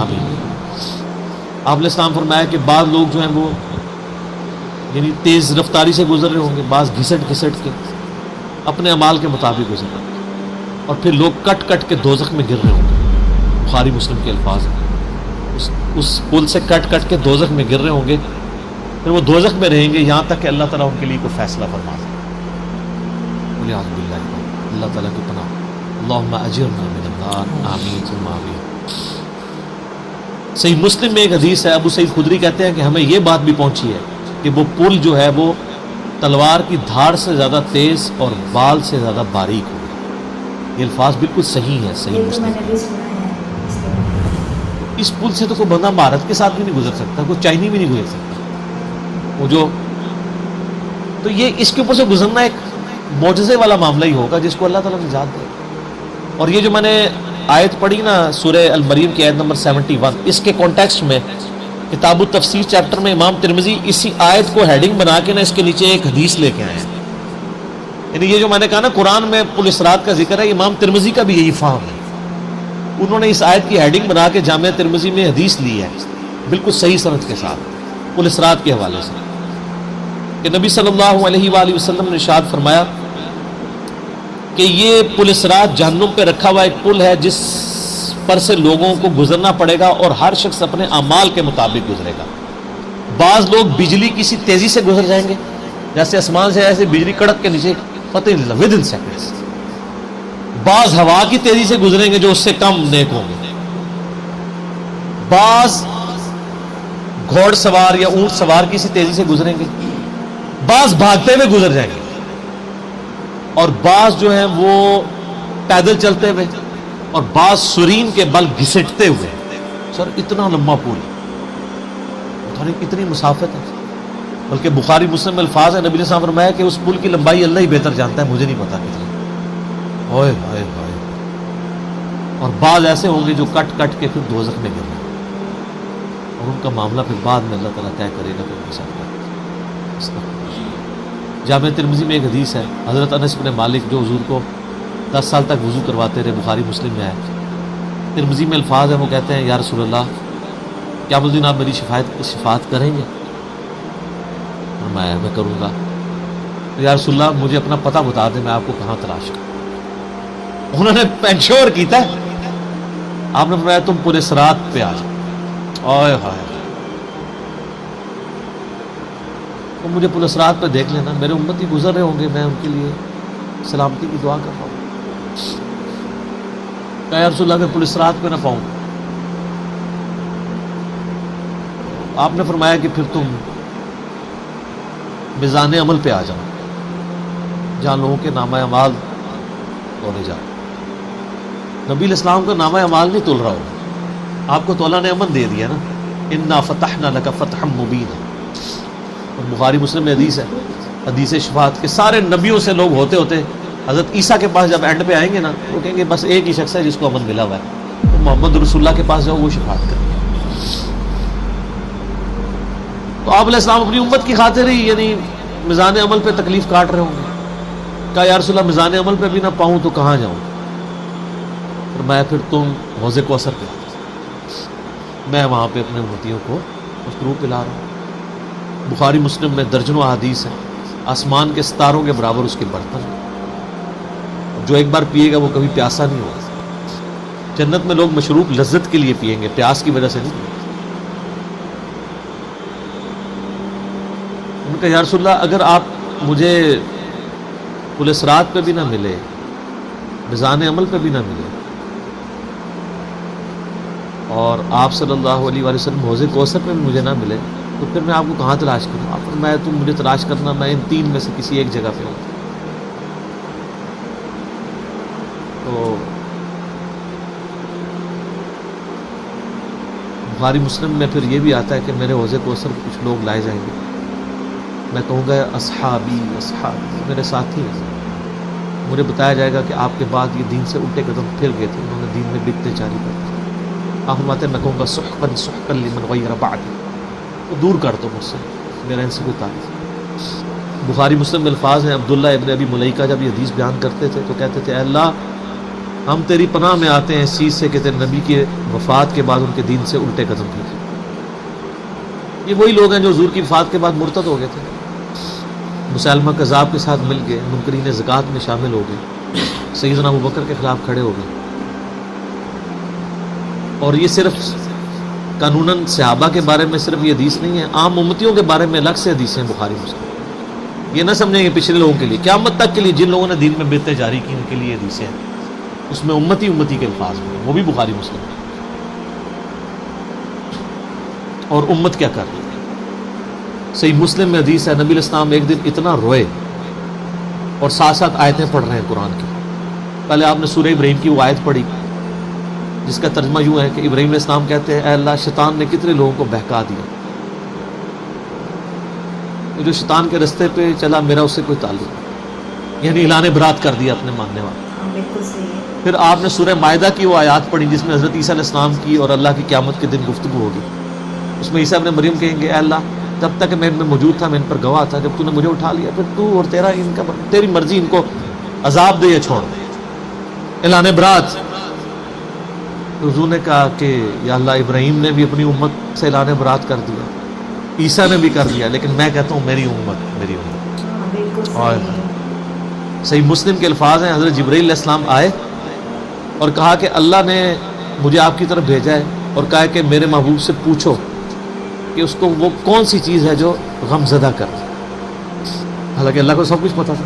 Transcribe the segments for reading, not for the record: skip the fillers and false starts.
آمین۔ آپ نے اسلام فرمایا کہ بعض لوگ جو ہیں وہ یعنی تیز رفتاری سے گزر رہے ہوں گے، بعض گھسٹ گھسٹ کے اپنے اعمال کے مطابق گزر رہے ہوں گے، اور پھر لوگ کٹ کٹ کے دوزخ میں گر رہے ہوں گے۔ بخاری مسلم کے الفاظ ہیں، اس پل سے کٹ کٹ کے دوزخ میں گر رہے ہوں گے، پھر وہ دوزخ میں رہیں گے یہاں تک کہ اللہ تعالیٰ ان کے لیے کوئی فیصلہ فرما دے۔ ولیعوذ باللہ، اللہ تعالیٰ کی پناہ، اللہم اجرنا من النار، آمین ثم آمین۔ صحیح مسلم میں ایک حدیث ہے، ابو سعید خدری کہتے ہیں کہ ہمیں یہ بات بھی پہنچی ہے کہ وہ پل جو ہے وہ تلوار کی دھاڑ سے زیادہ تیز اور بال سے زیادہ باریک ہوگا۔ یہ الفاظ بالکل صحیح ہے، صحیح یہ تو مسلم۔ میں نے بھی سنا ہے اس کے بارے میں۔ اس پل سے تو کوئی بندہ مہارت کے ساتھ بھی نہیں گزر سکتا، کوئی چائنی بھی نہیں گزر سکتا۔ وہ جو تو یہ اس کے اوپر سے گزرنا ایک معجزے والا معاملہ ہی ہوگا جس کو اللہ تعالیٰ نجات دے۔ اور یہ جو میں نے آیت پڑھی نا سورہ المریم کی آیت نمبر 71، اس کے کانٹیکسٹ میں کتاب التفسیر چیپٹر میں امام ترمذی اسی آیت کو ہیڈنگ بنا کے نا اس کے نیچے ایک حدیث لے کے آئے ہیں۔ یعنی یہ جو میں نے کہا نا قرآن میں پل صراط کا ذکر ہے، امام ترمذی کا بھی یہی فہم ہے۔ انہوں نے اس آیت کی ہیڈنگ بنا کے جامعہ ترمذی میں حدیث لی ہے بالکل صحیح سند کے ساتھ پل صراط کے حوالے سے، کہ نبی صلی اللہ علیہ وآلہ وسلم نے ارشاد فرمایا کہ یہ پل صراط جہنم پہ رکھا ہوا ایک پل ہے جس پر سے لوگوں کو گزرنا پڑے گا اور ہر شخص اپنے اعمال کے مطابق گزرے گا۔ بعض لوگ بجلی کسی تیزی سے گزر جائیں گے، جیسے آسمان سے ایسے بجلی کڑک کے نیچے پتہ نہیں لگا ودن سیکنڈز۔ بعض ہوا کی تیزی سے گزریں گے جو اس سے کم نیک ہوں گے، بعض گھوڑ سوار یا اونٹ سوار کسی تیزی سے گزریں گے، بعض بھاگتے ہوئے گزر جائیں گے، اور بعض جو ہیں وہ پیدل چلتے ہوئے، اور بعض سرین کے بل گھسٹتے ہوئے۔ سر اتنا لمبا پل، اتنی مسافت ہے، بلکہ بخاری مسلم میں الفاظ ہے، نبی نے صاحب فرمایا کہ اس پل کی لمبائی اللہ ہی بہتر جانتا ہے، مجھے نہیں پتا کتنی۔ اوئے ہائے ہائے۔ اور بعض ایسے ہوں گے جو کٹ کٹ کے پھر دوزخ میں گر رہے ہیں، اور ان کا معاملہ پھر بعد میں اللہ تعالیٰ طے کرے گا کہ ان کے ساتھ۔ جامعہ ترمذی میں ایک حدیث ہے، حضرت انس بن مالک جو حضور کو 10 سال تک وضو کرواتے رہے، بخاری مسلم میں ہے، ترمذی میں الفاظ ہیں، وہ کہتے ہیں یا رسول اللہ کیا اس دن آپ میری شفاعت کریں گے؟ میں کروں گا۔ یا رسول اللہ مجھے اپنا پتہ بتا دیں، میں آپ کو کہاں تلاش کروں۔ انہوں نے انشور کیتا ہے، آپ نے فرمایا تم پورے صراط پہ آ جاؤ۔ اوئے ہائے، تو مجھے پورے صراط پہ دیکھ لینا، میرے امتی گزر رہے ہوں گے، میں ان کے لیے سلامتی کی دعا کر رہا ہوں۔ کہ یا رسول اللہ میں پولیس رات پہ نہ پاؤں۔ آپ نے فرمایا کہ پھر تم میزان عمل پہ آ جاؤ، جہاں لوگوں کے نامہ اعمال تولے جاؤ۔ نبی علیہ السلام کا نامہ اعمال نہیں تول رہا ہوگا، آپ کو تو اللہ نے امن دے دیا نا، انا فتحنا لک فتحا مبینا۔ اور بخاری مسلم میں حدیث ہے، حدیث شفاعت کے سارے نبیوں سے لوگ ہوتے ہوتے حضرت عیسیٰ کے پاس جب اینڈ پہ آئیں گے نا، وہ کہیں گے بس ایک ہی شخص ہے جس کو امن ملا ہوا ہے، تو محمد رسول اللہ کے پاس جاؤ، وہ شفاعت کریں گے۔ تو آپ علیہ السلام اپنی امت کی خاطر ہی یعنی میزان عمل پہ تکلیف کاٹ رہے ہوں گے۔ کہا یا رسول اللہ میزان عمل پہ بھی نہ پاؤں تو کہاں جاؤں؟ فرمایا پھر تم حوض کوثر پہ، میں وہاں پہ اپنے امتیوں کو مشروع پلا رہا ہوں۔ بخاری مسلم میں درجنوں احادیث ہیں، آسمان کے ستاروں کے برابر اس کے برتن، جو ایک بار پیے گا وہ کبھی پیاسا نہیں ہوگا۔ جنت میں لوگ مشروب لذت کے لیے پئیں گے، پیاس کی وجہ سے نہیں۔ ان کا یا رسول اللہ اگر آپ مجھے پل صراط پہ بھی نہ ملے، میزان عمل پہ بھی نہ ملے، اور آپ صلی اللہ علیہ وآلہ وسلم حوض کوثر پہ بھی مجھے نہ ملے، تو پھر میں آپ کو کہاں تلاش کروں؟ آپ میں تم مجھے تلاش کرنا، میں ان تین میں سے کسی ایک جگہ پہ ہوں۔ تو بخاری مسلم میں پھر یہ بھی آتا ہے کہ میرے حوض کوثر پہ کچھ لوگ لائے جائیں گے، میں کہوں گا اصحابی اصحابی، میرے ساتھی ہیں۔ مجھے بتایا جائے گا کہ آپ کے بعد یہ دین سے الٹے قدم پھر گئے تھے، انہوں نے دین میں بدعتیں جاری کر دی۔ آپ فرماتے ہیں میں کہوں گا سحقا سحقا لمن غیر بعدی، تو دور کر دو مجھ سے، میرا ان سے کوئی تعلق۔ بخاری مسلم میں الفاظ ہیں، عبداللہ ابن ابی ملیکہ جب یہ حدیث بیان کرتے تھے تو کہتے تھے اے اللہ ہم تیری پناہ میں آتے ہیں اس چیز سے کہ تیرے نبی کے وفات کے بعد ان کے دین سے الٹے قدم کیے۔ یہ وہی لوگ ہیں جو حضور کی وفات کے بعد مرتد ہو گئے تھے، مسلمہ کذاب کے ساتھ مل گئے، منکرین زکوٰۃ میں شامل ہو گئے، سیدنا ابوبکر کے خلاف کھڑے ہو گئے۔ اور یہ صرف قانوناً صحابہ کے بارے میں صرف یہ حدیث نہیں ہے، عام امتیوں کے بارے میں الگ سے حدیثیں ہیں بخاری مسلم۔ یہ نہ سمجھیں کہ پچھلے لوگوں کے لیے، قیامت تک کے لیے جن لوگوں نے دین میں بدعتیں جاری کی ان کے لیے حدیثیں ہیں، اس میں امتی کے الفاظ میں، وہ بھی بخاری مسلم ہے۔ اور امت کیا کر رہی ہے؟ صحیح مسلم میں حدیث ہے، نبی علیہ السلام ایک دن اتنا روئے اور ساتھ ساتھ آیتیں پڑھ رہے ہیں قرآن کی۔ پہلے آپ نے سورہ ابراہیم کی وہ آیت پڑھی جس کا ترجمہ یوں ہے کہ ابراہیم علیہ السلام کہتے ہیں اے اللہ شیطان نے کتنے لوگوں کو بہکا دیا، جو شیطان کے رستے پہ چلا میرا اس سے کوئی تعلق نہیں، یعنی اعلان برات کر دیا اپنے ماننے والے۔ بالکل صحیح ہے۔ پھر آپ نے سورہ مائدہ کی وہ آیات پڑھی جس میں حضرت عیسیٰ علیہ السلام کی اور اللہ کی قیامت کے دن گفتگو ہوگی۔ اس میں عیسیٰ ابن مریم کہیں گے اے اللہ جب تک میں ان میں موجود تھا میں ان پر گواہ تھا، جب تو نے مجھے اٹھا لیا پھر تو اور تیری مرضی ان کو عذاب دے یا چھوڑ دے، اعلان برات۔ حضور نے کہا کہ یا اللہ ابراہیم نے بھی اپنی امت سے اعلان برات کر دیا، عیسیٰ نے بھی کر دیا، لیکن میں کہتا ہوں میری امت بالکل اور صحیح۔ صحیح مسلم کے الفاظ ہیں، حضرت جبرائیل علیہ السلام آئے اور کہا کہ اللہ نے مجھے آپ کی طرف بھیجا ہے اور کہا کہ میرے محبوب سے پوچھو کہ اس کو وہ کون سی چیز ہے جو غم زدہ کر دے۔ حالانکہ اللہ کو سب کچھ پتا تھا۔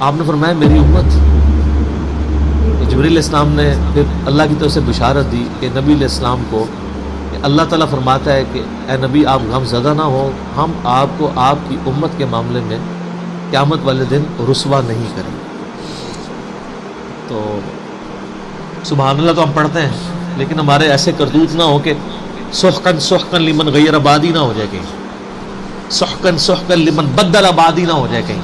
آپ نے فرمایا میری امت۔ جبرائیل علیہ السلام نے پھر اللہ کی طرف سے بشارت دی کہ نبی علیہ السلام کو کہ اللہ تعالیٰ فرماتا ہے کہ اے نبی آپ غم زدہ نہ ہو، ہم آپ کو آپ کی امت کے معاملے میں قیامت والے دن رسوا نہیں کریں۔ تو سبحان اللہ تو ہم پڑھتے ہیں لیکن ہمارے ایسے کرتوت نہ ہو کہ سحقن سحقن لمن غیر آبادی نہ ہو جائے کہیں، سحقن سحقن لمن بدل آبادی نہ ہو جائے کہیں،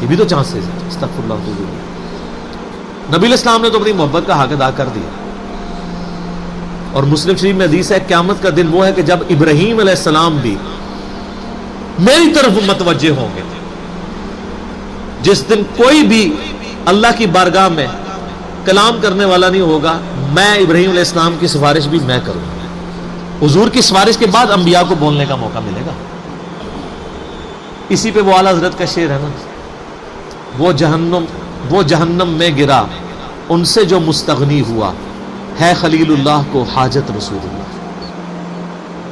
یہ بھی تو چانسز ہے۔ استغفر اللہ تو نبی علیہ السلام نے تو اپنی محبت کا حق ادا کر دیا۔ اور مسلم شریف میں حدیث ہے قیامت کا دن وہ ہے کہ جب ابراہیم علیہ السلام بھی میری طرف متوجہ ہوں گے، جس دن کوئی بھی اللہ کی بارگاہ میں کلام کرنے والا نہیں ہوگا، میں ابراہیم علیہ السلام کی سفارش بھی میں کروں گا۔ حضور کی سفارش کے بعد انبیاء کو بولنے کا موقع ملے گا۔ اسی پہ وہ اعلیٰ حضرت کا شعر ہے نا، وہ جہنم میں گرا ان سے جو مستغنی ہوا، ہے خلیل اللہ کو حاجت رسول اللہ۔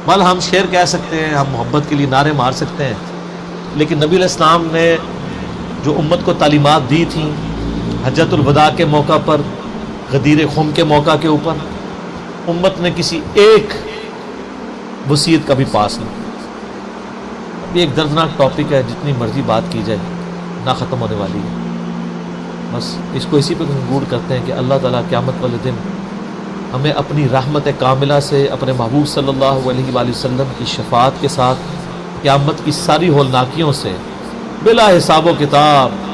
بل ہم شعر کہہ سکتے ہیں، ہم محبت کے لیے نعرے مار سکتے ہیں، لیکن نبی علیہ السلام نے جو امت کو تعلیمات دی تھیں حجۃ الوداع کے موقع پر، غدیر خم کے موقع کے اوپر، امت نے کسی ایک وصیت کا بھی پاس نہیں۔ یہ ایک دردناک ٹاپک ہے، جتنی مرضی بات کی جائے نہ ختم ہونے والی ہے۔ بس اس کو اسی پہ کنکلوڈ کرتے ہیں کہ اللہ تعالیٰ قیامت والے دن ہمیں اپنی رحمت کاملہ سے اپنے محبوب صلی اللہ علیہ وآلہ وسلم کی شفاعت کے ساتھ قیامت کی ساری ہولناکیوں سے بلا حساب و کتاب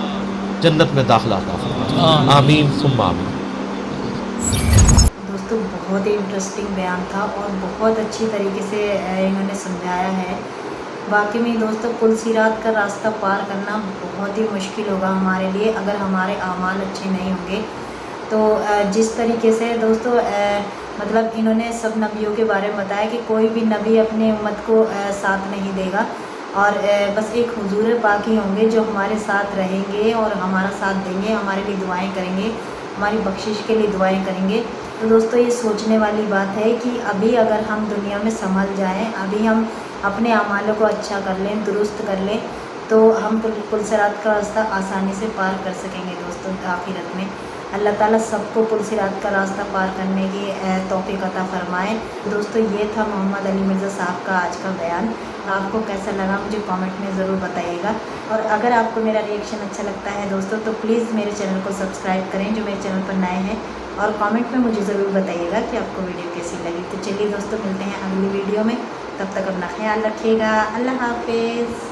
جنت میں داخلہ عطا فرمائے۔ آمین ثم آمین۔ دوستو بہت ہی انٹرسٹنگ بیان تھا اور بہت اچھی طریقے سے انہوں نے سمجھایا ہے۔ واقعی میں دوستو پل صراط کا راستہ پار کرنا بہت ہی مشکل ہوگا ہمارے لیے اگر ہمارے اعمال اچھے نہیں ہوں گے۔ تو جس طریقے سے دوستو مطلب انہوں نے سب نبیوں کے بارے میں بتایا کہ کوئی بھی نبی اپنے امت کو ساتھ نہیں دے گا، اور بس ایک حضور پاک ہی ہوں گے جو ہمارے ساتھ رہیں گے اور ہمارا ساتھ دیں گے، ہمارے لیے دعائیں کریں گے، ہماری بخشش کے لیے دعائیں کریں گے۔ تو دوستو یہ سوچنے والی بات ہے کہ ابھی اگر ہم دنیا میں سنبھل جائیں، ابھی ہم اپنے اعمالوں کو اچھا کر لیں، درست کر لیں، تو ہم پل صراط کا راستہ آسانی سے پار کر سکیں گے دوستو آخرت میں۔ اللہ تعالیٰ سب کو پل صراط کا راستہ پار کرنے کی توفیق عطا فرمائے۔ دوستو یہ تھا محمد علی مرزا صاحب کا آج کا بیان۔ آپ کو کیسا لگا مجھے کامنٹ میں ضرور بتائیے گا، اور اگر آپ کو میرا ریئیکشن اچھا لگتا ہے دوستو تو پلیز میرے چینل کو سبسکرائب کریں جو میرے چینل پر نئے ہیں، اور کامنٹ میں مجھے ضرور بتائیے گا کہ آپ کو ویڈیو کیسی لگی۔ تو چلیے دوستو ملتے ہیں اگلی ویڈیو میں، تب تک اپنا خیال رکھیے گا۔ اللہ حافظ۔